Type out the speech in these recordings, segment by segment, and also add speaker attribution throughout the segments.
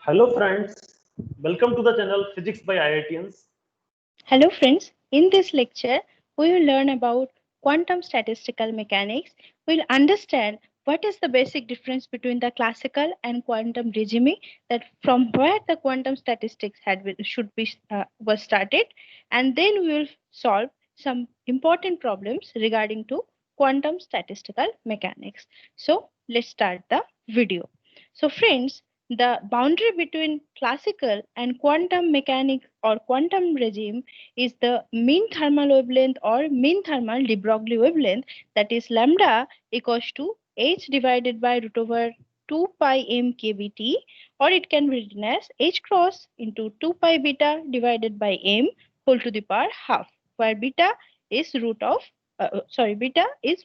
Speaker 1: Hello friends, welcome to the channel Physics by IITians.
Speaker 2: Hello friends, in this lecture, we will learn about quantum statistical mechanics. We'll understand what is the basic difference between the classical and quantum regime, that from where the quantum statistics was started, and then we will solve some important problems regarding to quantum statistical mechanics. So let's start the video. So friends, the boundary between classical and quantum mechanics or quantum regime is the mean thermal wavelength or mean thermal de Broglie wavelength, that is lambda equals to h divided by root over 2 pi m kBt, or it can be written as h cross into 2 pi beta divided by m whole to the power half, where beta is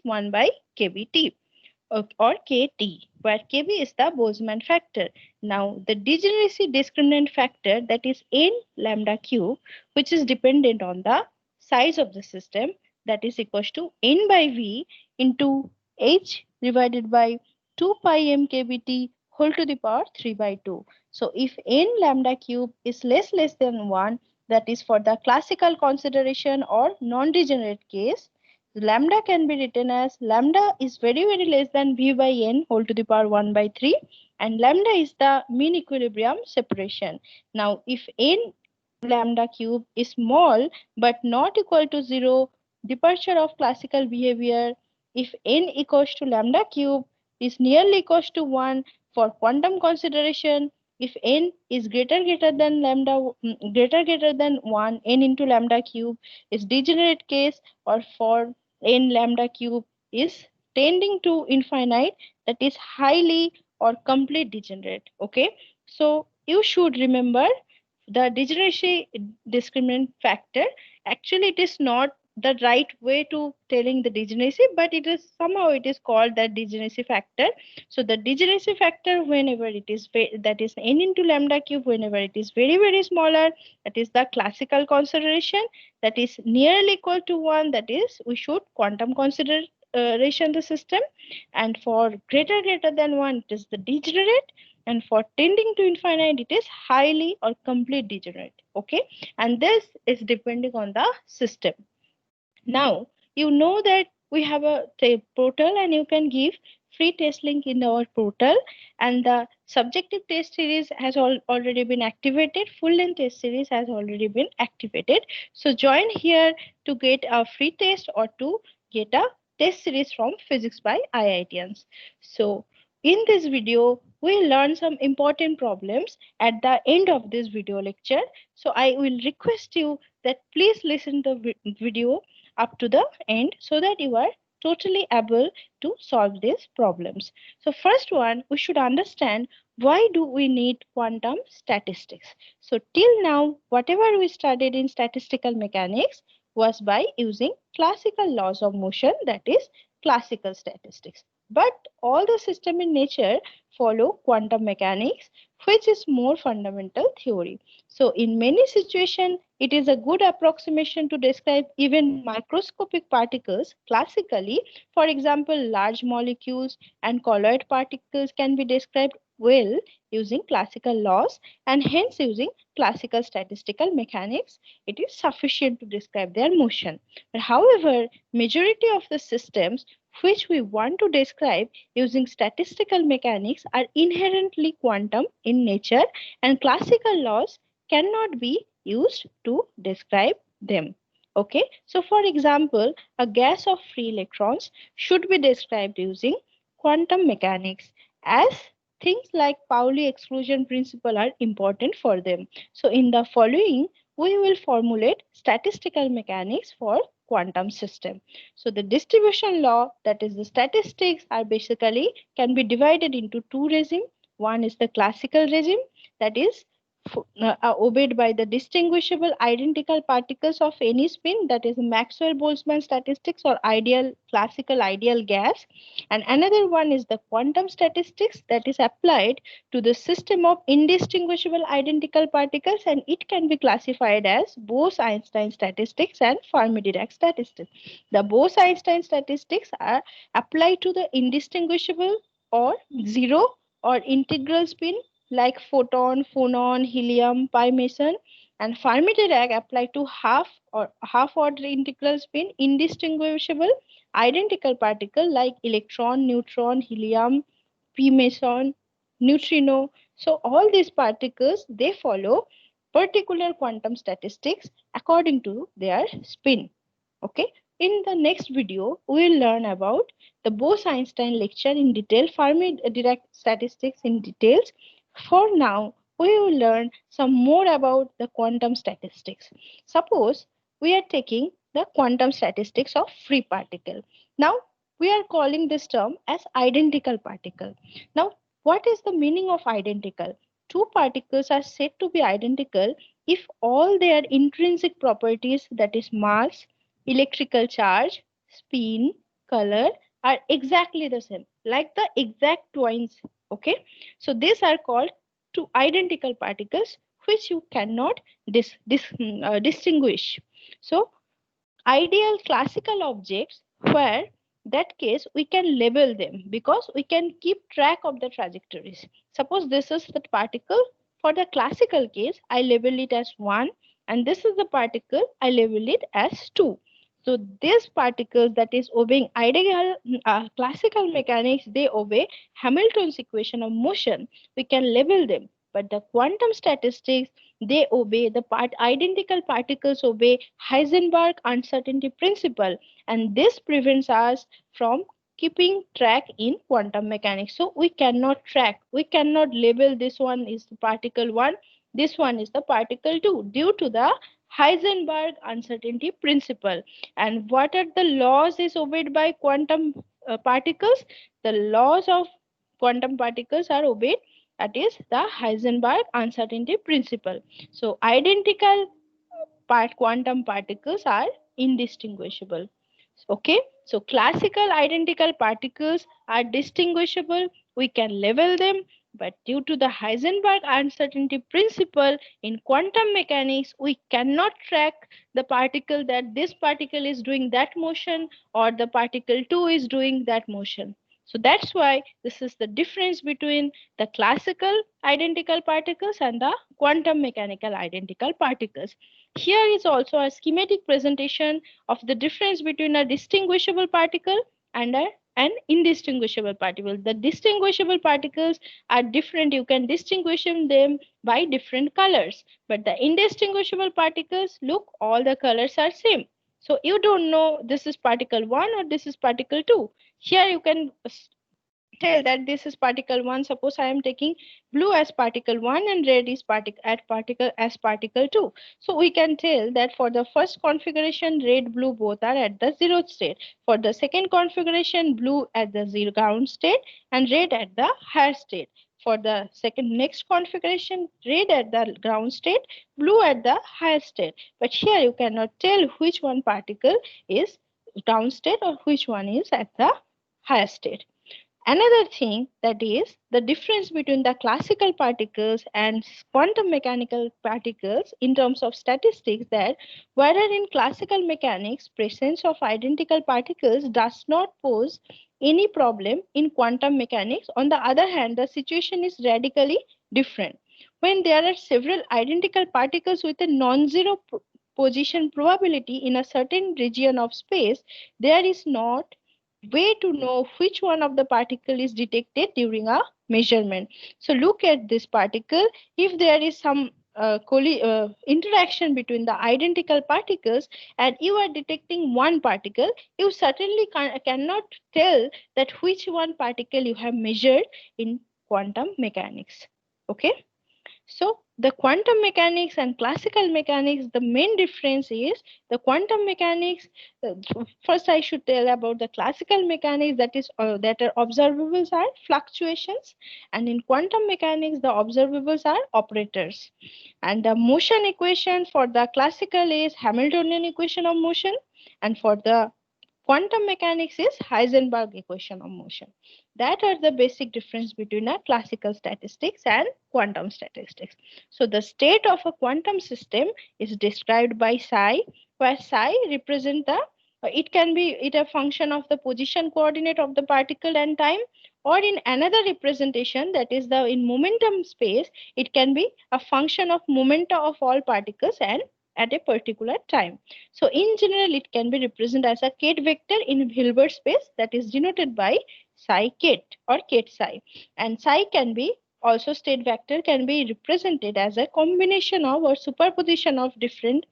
Speaker 2: 1 by kBt or kT, where kB is the Boltzmann factor. Now, the degeneracy discriminant factor, that is n lambda cube, which is dependent on the size of the system, that is equals to n by V into h divided by 2 pi m kBt whole to the power 3 by 2. So, if n lambda cube is less than 1, that is for the classical consideration or non-degenerate case, lambda can be written as lambda is very less than v by n whole to the power 1 by 3, and lambda is the mean equilibrium separation. Now if n lambda cube is small but not equal to 0, departure of classical behavior. If n equals to lambda cube is nearly equals to 1 for quantum consideration, if n is greater than greater than 1, n into lambda cube is degenerate case, or for n lambda cube is tending to infinite, that is highly or complete degenerate. Okay, so you should remember the degeneracy discriminant factor. Actually it is not the right way to telling the degeneracy, but it is somehow it is called the degeneracy factor. So the degeneracy factor, whenever it is that is n into lambda cube, whenever it is very smaller, that is the classical consideration, that is nearly equal to 1, that is we should quantum consideration the system, and for greater than 1 it is the degenerate, and for tending to infinite it is highly or complete degenerate. Okay, and this is depending on the system. Now you know that we have a portal, and you can give free test link in our portal, and the subjective test series has already been activated, full length test series has already been activated. So join here to get a free test or to get a test series from Physics by IITians. So in this video we'll learn some important problems at the end of this video lecture. So I will request you that please listen the video up to the end so that you are totally able to solve these problems. So first one, we should understand why do we need quantum statistics. So till now, whatever we studied in statistical mechanics was by using classical laws of motion, that is classical statistics. But all the system in nature follow quantum mechanics, which is more fundamental theory. So in many situations, it is a good approximation to describe even microscopic particles classically. For example, large molecules and colloid particles can be described well using classical laws, and hence using classical statistical mechanics, it is sufficient to describe their motion. But however, majority of the systems which we want to describe using statistical mechanics are inherently quantum in nature, and classical laws cannot be used to describe them. Okay, so for example, a gas of free electrons should be described using quantum mechanics, as things like Pauli exclusion principle are important for them. So in the following, we will formulate statistical mechanics for quantum system. So the distribution law, that is the statistics, are basically can be divided into two regimes. One is the classical regime, that is are obeyed by the distinguishable identical particles of any spin, that is Maxwell-Boltzmann statistics or ideal classical ideal gas. And another one is the quantum statistics, that is applied to the system of indistinguishable identical particles, and it can be classified as Bose-Einstein statistics and Fermi-Dirac statistics. The Bose-Einstein statistics are applied to the indistinguishable or zero or integral spin like photon, phonon, helium, pi meson, and Fermi-Dirac apply to half-order integral spin indistinguishable identical particle like electron, neutron, helium, p meson, neutrino. So all these particles, they follow particular quantum statistics according to their spin. Okay. In the next video, we will learn about the Bose-Einstein lecture in detail, Fermi-Dirac statistics in details. For now, we will learn some more about the quantum statistics. Suppose we are taking the quantum statistics of free particle. Now, we are calling this term as identical particle. Now, what is the meaning of identical? Two particles are said to be identical if all their intrinsic properties, that is mass, electrical charge, spin, color, are exactly the same, like the exact twins. Okay, so these are called two identical particles which you cannot distinguish. So ideal classical objects, where that case we can label them because we can keep track of the trajectories. Suppose this is the particle. For the classical case, I label it as 1, and this is the particle, I label it as 2. So these particles that is obeying ideal classical mechanics, they obey Hamilton's equation of motion. We can label them. But the quantum statistics, they obey the identical particles obey Heisenberg uncertainty principle, and this prevents us from keeping track in quantum mechanics. So we cannot track, we cannot label this one is the particle 1, this one is the particle 2 due to the Heisenberg uncertainty principle. And what are the laws is obeyed by quantum particles? The laws of quantum particles are obeyed, that is the Heisenberg uncertainty principle. So identical quantum particles are indistinguishable. Okay, so classical identical particles are distinguishable. We can label them, but due to the Heisenberg uncertainty principle in quantum mechanics, we cannot track the particle that this particle is doing that motion or the particle 2 is doing that motion. So that's why this is the difference between the classical identical particles and the quantum mechanical identical particles. Here is also a schematic presentation of the difference between a distinguishable particle and an indistinguishable particle. The distinguishable particles are different. You can distinguish them by different colors. But the indistinguishable particles, look, all the colors are same. So you don't know this is particle 1 or this is particle 2. Here you can tell that this is particle 1. Suppose I am taking blue as particle 1 and red is particle as particle 2. So we can tell that for the first configuration, red, blue both are at the 0th state. For the second configuration, blue at the ground state and red at the higher state. For the next configuration, red at the ground state, blue at the higher state. But here you cannot tell which one particle is ground state or which one is at the higher state. Another thing, that is the difference between the classical particles and quantum mechanical particles in terms of statistics, that whereas in classical mechanics presence of identical particles does not pose any problem, in quantum mechanics on the other hand the situation is radically different. When there are several identical particles with a non-zero position probability in a certain region of space, there is not way to know which one of the particle is detected during a measurement. So look at this particle. If there is some interaction between the identical particles and you are detecting one particle, you certainly cannot tell that which one particle you have measured in quantum mechanics. Okay. So the quantum mechanics and classical mechanics, the main difference is the quantum mechanics. First, I should tell about the classical mechanics, that is that are observables are fluctuations, and in quantum mechanics, the observables are operators. And the motion equation for the classical is Hamiltonian equation of motion, and for the quantum mechanics is Heisenberg equation of motion. That are the basic difference between a classical statistics and quantum statistics. So the state of a quantum system is described by psi, where psi represent the it can be a function of the position coordinate of the particle and time, or in another representation, that is the in momentum space, it can be a function of momenta of all particles and at a particular time. So in general, it can be represented as a Kate vector in Hilbert space, that is denoted by psi Kate or Kate psi. And psi can be also state vector can be represented as a combination of or superposition of different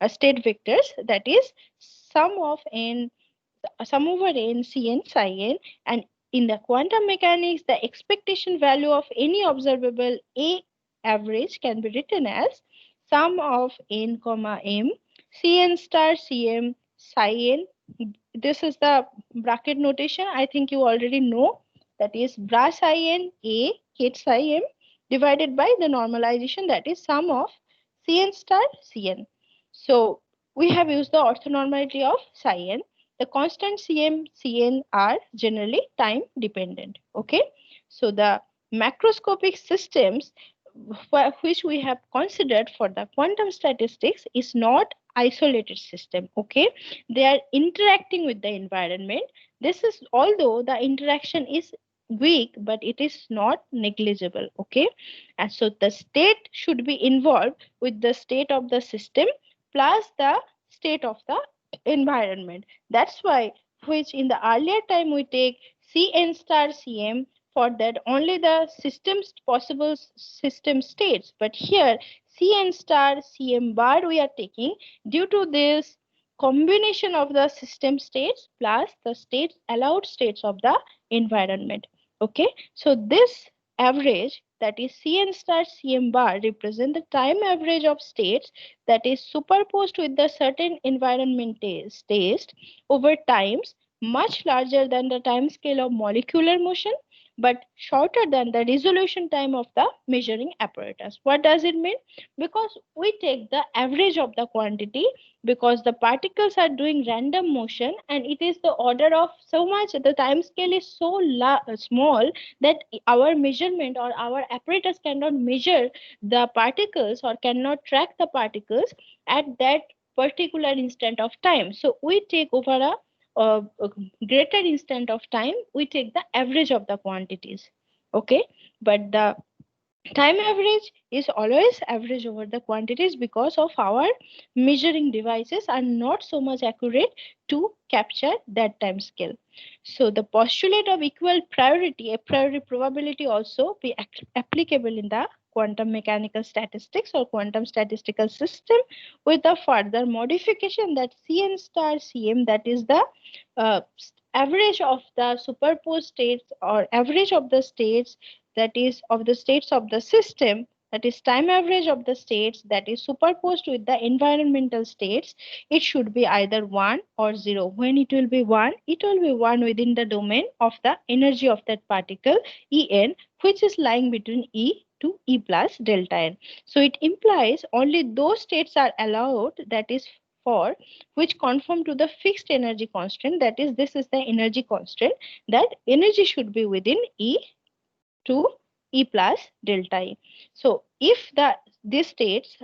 Speaker 2: state vectors, that is sum of n, sum over n cn psi n. And in the quantum mechanics, the expectation value of any observable A average can be written as sum of n comma m cn star cm psi n. This is the bracket notation. I think you already know, that is bra psi n A Kate psi m divided by the normalization, that is sum of cn star cn. So we have used the orthonormality of psi n. The constant cm cn are generally time dependent. Okay, so the macroscopic systems which we have considered for the quantum statistics is not isolated system. Okay, they are interacting with the environment. This is, although the interaction is weak, but it is not negligible. Okay, and so the state should be involved with the state of the system plus the state of the environment. That's why, which in the earlier time we take cn star cm, for that only the system's possible system states, but here cn star cm bar we are taking due to this combination of the system states plus the states allowed states of the environment. Okay, so this average, that is cn star cm bar, represent the time average of states that is superposed with the certain environment taste over times much larger than the time scale of molecular motion, but shorter than the resolution time of the measuring apparatus. What does it mean? Because we take the average of the quantity, because the particles are doing random motion and it is the order of so much, the time scale is so small that our measurement or our apparatus cannot measure the particles or cannot track the particles at that particular instant of time. So we take over a greater instant of time, we take the average of the quantities. Okay, but the time average is always average over the quantities because of our measuring devices are not so much accurate to capture that time scale. So the postulate of equal priority, a priori probability, also be applicable in the quantum mechanical statistics or quantum statistical system, with a further modification that cn star cm, that is the uh, average of the superposed states or average of the states, that is of the states of the system, that is time average of the states that is superposed with the environmental states, it should be either 1 or 0. When it will be 1, it will be 1 within the domain of the energy of that particle En, which is lying between E to E plus delta n. So it implies only those states are allowed, that is for which conform to the fixed energy constant, that is this is the energy constant, that energy should be within E to E plus delta E. So if the these states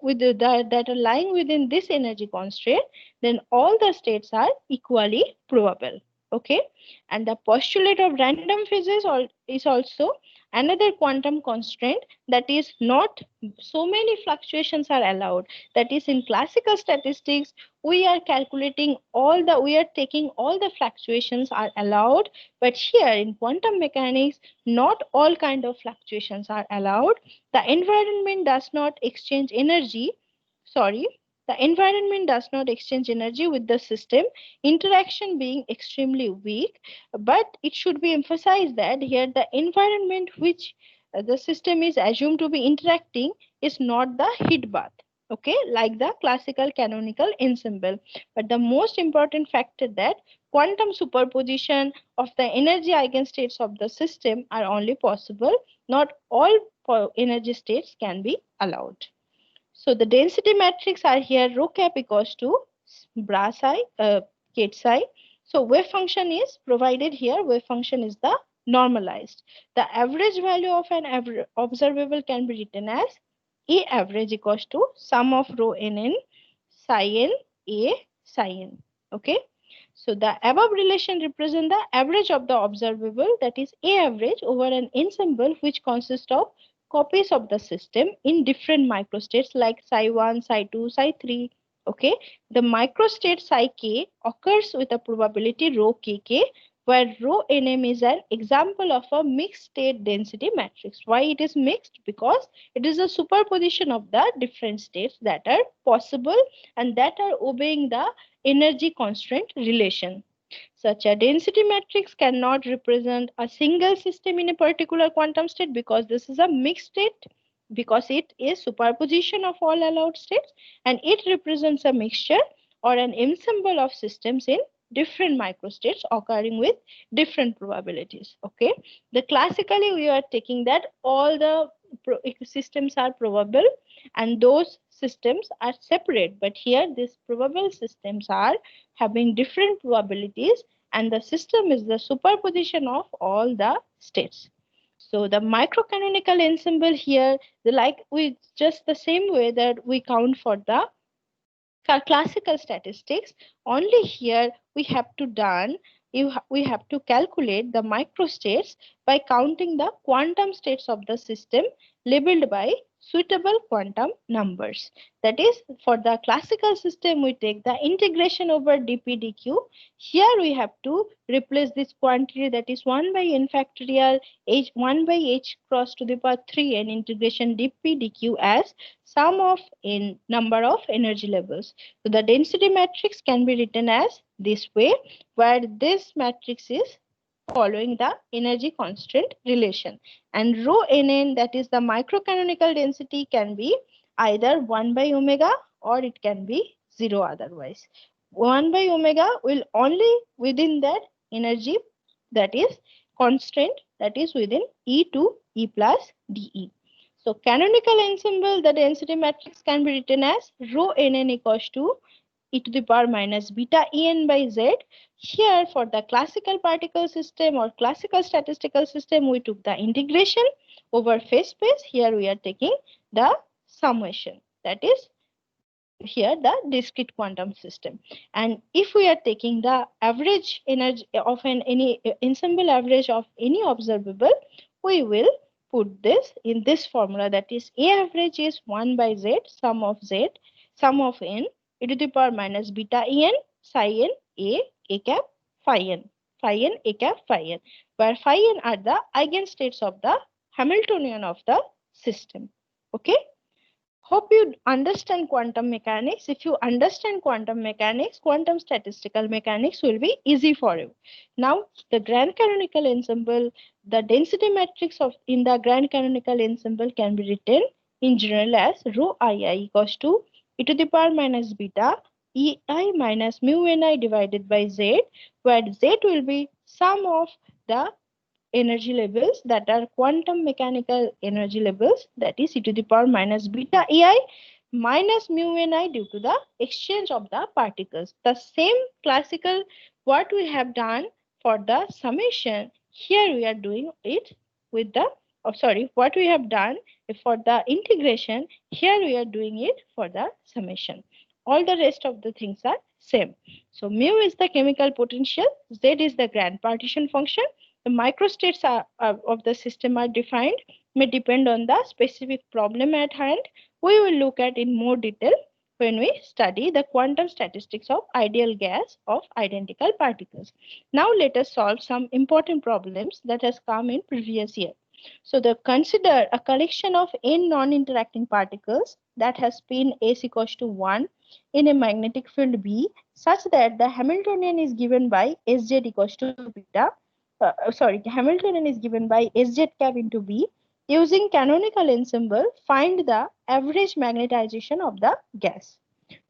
Speaker 2: with that are lying within this energy constraint, then all the states are equally probable. Okay, and the postulate of random phases is also another quantum constraint, that is not so many fluctuations are allowed. That is, in classical statistics, we are calculating all the, we are taking all the fluctuations are allowed, but here in quantum mechanics, not all kind of fluctuations are allowed. The environment does not exchange energy, sorry, the environment does not exchange energy with the system, interaction being extremely weak. But it should be emphasized that here the environment which the system is assumed to be interacting is not the heat bath. Okay, like the classical canonical ensemble. But the most important factor, that quantum superposition of the energy eigenstates of the system are only possible. Not all energy states can be allowed. So the density matrix are here rho cap equals to bra psi, Kate psi. So wave function is provided here. Wave function is the normalized. The average value of an observable can be written as A average equals to sum of rho n n psi n A psi n. Okay. So the above relation represents the average of the observable, that is A average, over an ensemble which consists of copies of the system in different microstates like psi1, psi2, psi3. Okay, the microstate psi k occurs with a probability rho kk, where rho nm is an example of a mixed state density matrix. Why it is mixed? Because it is a superposition of the different states that are possible and that are obeying the energy constraint relation. Such a density matrix cannot represent a single system in a particular quantum state because this is a mixed state, because it is superposition of all allowed states, and it represents a mixture or an ensemble of systems in different microstates occurring with different probabilities. Okay, the classically we are taking that all the systems are probable and those systems are separate, but here these probable systems are having different probabilities and the system is the superposition of all the states. So the microcanonical ensemble here, like we just the same way that we count for the classical statistics, only here we have to done we have to calculate the microstates by counting the quantum states of the system labeled by suitable quantum numbers. That is, for the classical system we take the integration over dp dq. Here we have to replace this quantity, that is 1 by n factorial h 1 by h cross to the power 3 and integration dp dq as sum of n number of energy levels. So the density matrix can be written as this way, where this matrix is following the energy constraint relation. And rho nn, that is the microcanonical density, can be either 1 by omega or it can be 0 otherwise. 1 by omega will only within that energy, that is constraint, that is within E to E plus dE. So canonical ensemble, the density matrix can be written as rho nn equals to e to the power minus beta en by z. Here for the classical particle system or classical statistical system, we took the integration over phase space. Here we are taking the summation, that is here the discrete quantum system. And if we are taking the average energy of any ensemble average of any observable, we will put this in this formula, that is A average is 1 by z sum of n e to the power minus beta en psi n a cap phi n a cap phi n, where phi n are the eigenstates of the Hamiltonian of the system. Okay. Hope you understand quantum mechanics. If you understand quantum mechanics, quantum statistical mechanics will be easy for you. Now, the grand canonical ensemble, the density matrix of in the grand canonical ensemble can be written in general as rho ii equals to e to the power minus beta ei minus mu ni divided by z, where z will be sum of the energy levels that are quantum mechanical energy levels, that is e to the power minus beta ei minus mu ni due to the exchange of the particles. The same classical what we have done for the summation, here we are doing it with the what we have done for the integration, here we are doing it for the summation. All the rest of the things are same. So mu is the chemical potential, z is the grand partition function. The microstates of the system are defined, may depend on the specific problem at hand. We will look at in more detail when we study the quantum statistics of ideal gas of identical particles. Now let us solve some important problems that has come in previous year. So consider a collection of n non-interacting particles that has spin s equals to 1 in a magnetic field B, such that the Hamiltonian is given by Sz equals to beta. Hamiltonian is given by Sz cap into B. Using canonical ensemble, find the average magnetization of the gas.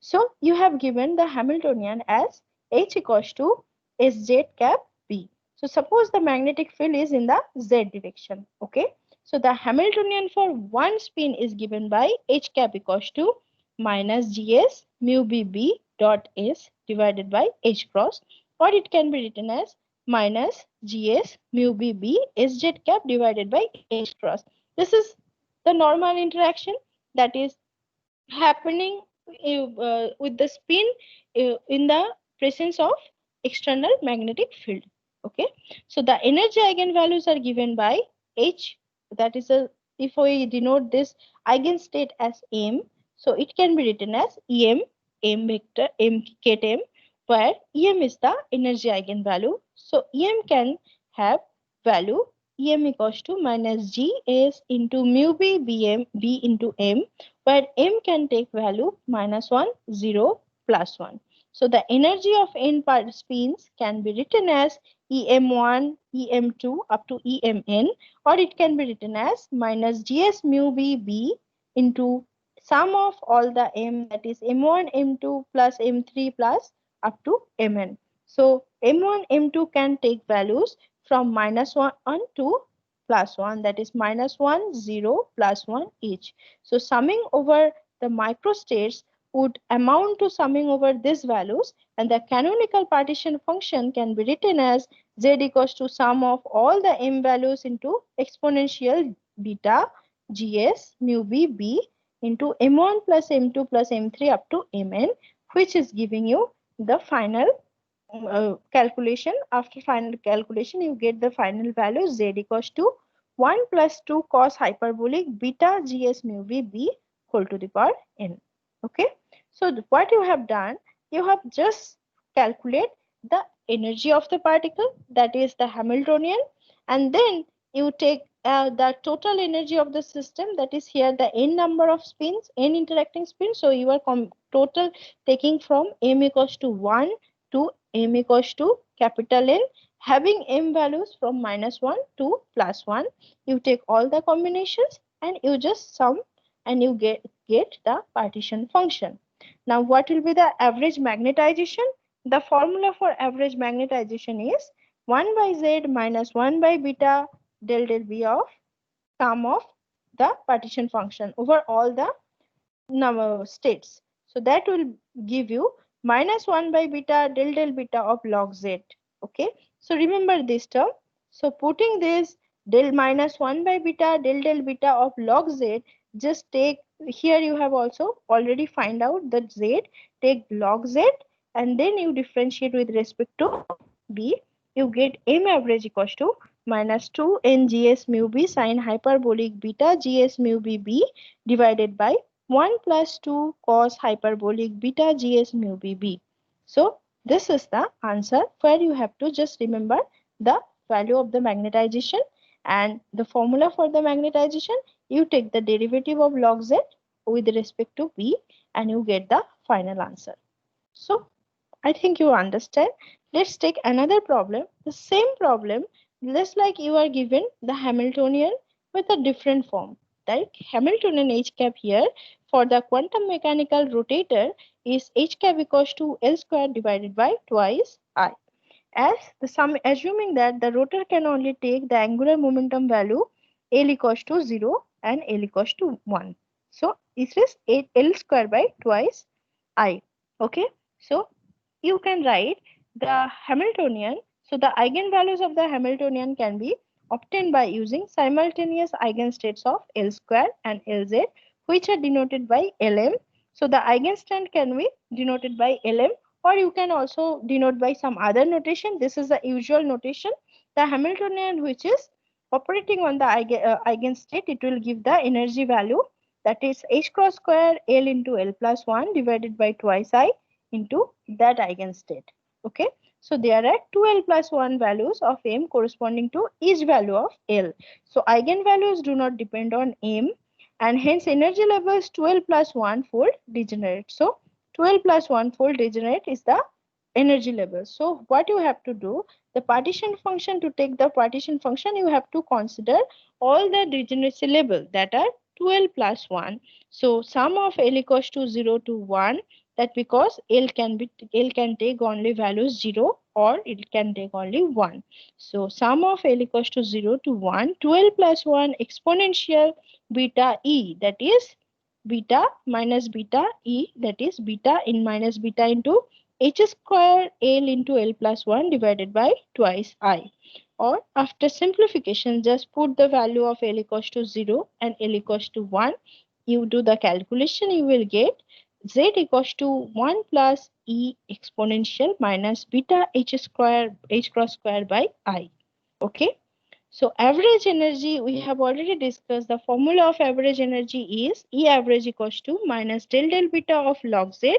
Speaker 2: So you have given the Hamiltonian as H equals to Sz cap B. So suppose the magnetic field is in the Z direction. Okay. So the Hamiltonian for one spin is given by H cap equals to minus Gs mu B dot S divided by H cross, or it can be written as minus Gs mu B Sz cap divided by H cross. This is the normal interaction that is happening with the spin in the presence of external magnetic field. Okay, so the energy eigenvalues are given by H, that is a, if we denote this eigenstate as M, so it can be written as EM, M vector, M ket M, where EM is the energy eigenvalue. So EM can have value EM equals to minus GS into mu B BM B into M, where M can take value minus 1, 0, plus 1. So the energy of n part spins can be written as EM1, EM2 up to EMN, or it can be written as minus GS mu B B into sum of all the M, that is M1, M2 plus M3 plus up to Mn. So M1, M2 can take values from minus 1 to plus 1, that is minus 1, 0, plus 1 each. So summing over the microstates would amount to summing over these values, and the canonical partition function can be written as z equals to sum of all the m values into exponential beta gs mu b b into m1 plus m2 plus m3 up to mn, which is giving you the final calculation. After final calculation, you get the final value z equals to 1 plus 2 cos hyperbolic beta gs mu v b whole to the power n. Okay, so what you have done, you have just calculate the energy of the particle, that is the Hamiltonian, and then you take the total energy of the system, that is here the n number of spins, n interacting spins. So you are total taking from m equals to 1 to m equals to capital N, having m values from minus 1 to plus 1. You take all the combinations and you just sum and you get the partition function. Now what will be the average magnetization? The formula for average magnetization is 1 by z minus 1 by beta del del b of sum of the partition function over all the number states. So that will give you minus 1 by beta del del beta of log z. Okay, so remember this term. So putting this del minus 1 by beta del del beta of log z, just take, here you have also already find out that z, take log z and then you differentiate with respect to b, you get m average equals to minus 2 n gs mu b sine hyperbolic beta gs mu b b divided by 1 plus 2 cos hyperbolic beta gs mu b b. So this is the answer, where you have to just remember the value of the magnetization and the formula for the magnetization. You take the derivative of log z with respect to b and you get the final answer. So I think you understand. Let's take another problem. The same problem, just like you are given the Hamiltonian with a different form. Like Hamiltonian h cap here for the quantum mechanical rotator is h cap equals to L square divided by twice I. As the sum, assuming that the rotor can only take the angular momentum value L equals to 0 and L equals to 1. So this is L square by twice I. Okay, so you can write the Hamiltonian. So the eigenvalues of the Hamiltonian can be obtained by using simultaneous eigenstates of L square and Lz, which are denoted by Lm. So the eigenstate can be denoted by Lm, or you can also denote by some other notation. This is the usual notation. The Hamiltonian, which is operating on the eigenstate, it will give the energy value, that is h cross square L into L plus 1 divided by twice I into that eigenstate. Okay, so there are 2L plus 1 values of M corresponding to each value of L. So eigenvalues do not depend on M, and hence energy levels 12 plus 1 fold degenerate. So 12 plus 1 fold degenerate is the energy level. So what you have to do, the partition function, to take the partition function, you have to consider all the degeneracy level that are 12 plus 1. So sum of L equals to 0 to 1, that because L can take only values 0 or it can take only 1. So sum of L equals to 0 to 1, 12 plus 1 exponential beta E, that is beta minus beta E, that is beta in minus beta into h square L into L plus 1 divided by twice I. Or after simplification, just put the value of L equals to 0 and L equals to 1. You do the calculation, you will get z equals to 1 plus e exponential minus beta h cross square by I. Okay. So average energy, we have already discussed. The formula of average energy is E average equals to minus del beta of log z.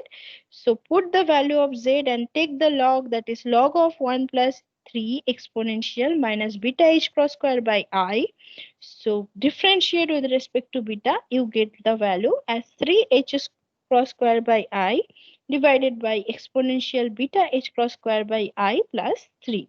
Speaker 2: So put the value of z and take the log, that is log of 1 plus 3 exponential minus beta h cross square by I. So differentiate with respect to beta, you get the value as 3h cross square by I divided by exponential beta h cross square by I plus 3.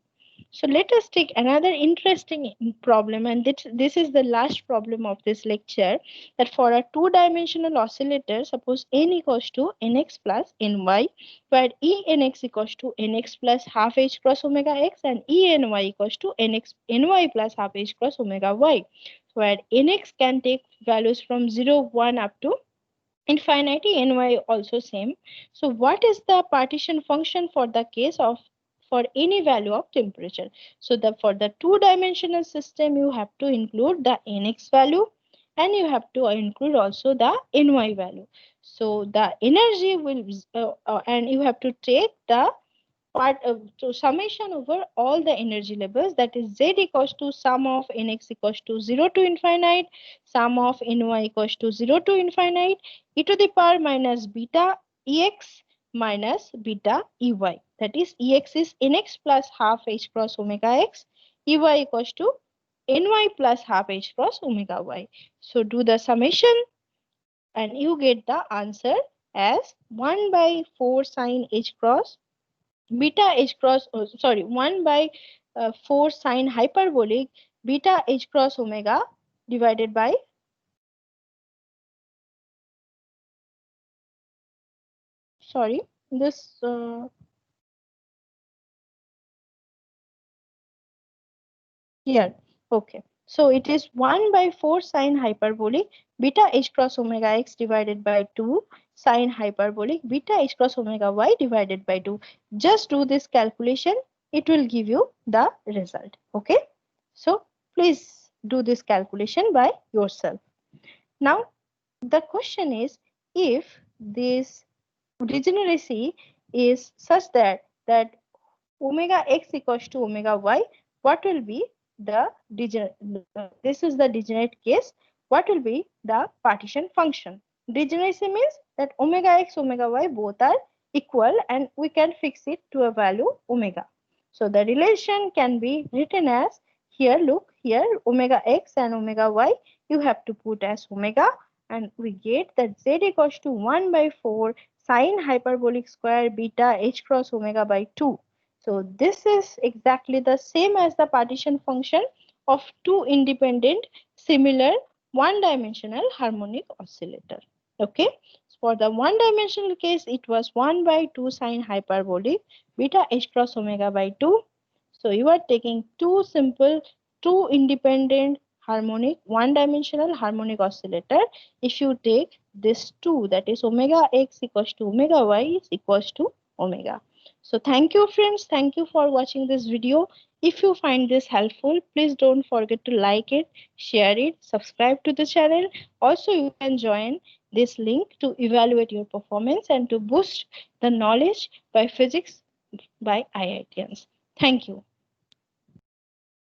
Speaker 2: So let us take another interesting problem, and this is the last problem of this lecture, that for a two-dimensional oscillator, suppose n equals to nx plus ny, where enx equals to nx plus half h cross omega x and eny equals to ny plus half h cross omega y, where nx can take values from 0, 1 up to infinity, ny also same. So what is the partition function for the case of for any value of temperature? So for the two-dimensional system, you have to include the nx value and you have to include also the ny value. So the energy will and you have to take the so summation over all the energy levels, that is z equals to sum of nx equals to 0 to infinite, sum of ny equals to 0 to infinite, e to the power minus beta ex minus beta ey. That is ex is nx plus half h cross omega x, ey equals to ny plus half h cross omega y. So do the summation and you get the answer as 1 by 4 sine h cross beta h cross, 1 by 4 sine hyperbolic beta h cross omega divided by, sorry, this here. Okay. So it is 1 by 4 sine hyperbolic beta h cross omega x divided by 2 sine hyperbolic beta h cross omega y divided by 2. Just do this calculation. It will give you the result. Okay. So please do this calculation by yourself. Now the question is, if this degeneracy is such that omega x equals to omega y, what will be the this is the degenerate case, what will be the partition function? Degeneracy means that omega x omega y both are equal and we can fix it to a value omega. So the relation can be written as, here look, here omega x and omega y you have to put as omega, and we get that z equals to 1 by 4 sine hyperbolic square beta h cross omega by 2. So this is exactly the same as the partition function of two independent similar one-dimensional harmonic oscillator. Okay. For the one-dimensional case, it was 1 by 2 sine hyperbolic beta h cross omega by 2. So you are taking two simple, two independent harmonic, one-dimensional harmonic oscillator. If you take this 2, that is omega x equals to omega y is equals to omega. So thank you friends. Thank you for watching this video. If you find this helpful, please don't forget to like it, share it, subscribe to the channel. Also, you can join this link to evaluate your performance and to boost the knowledge by physics by IITians. Thank you.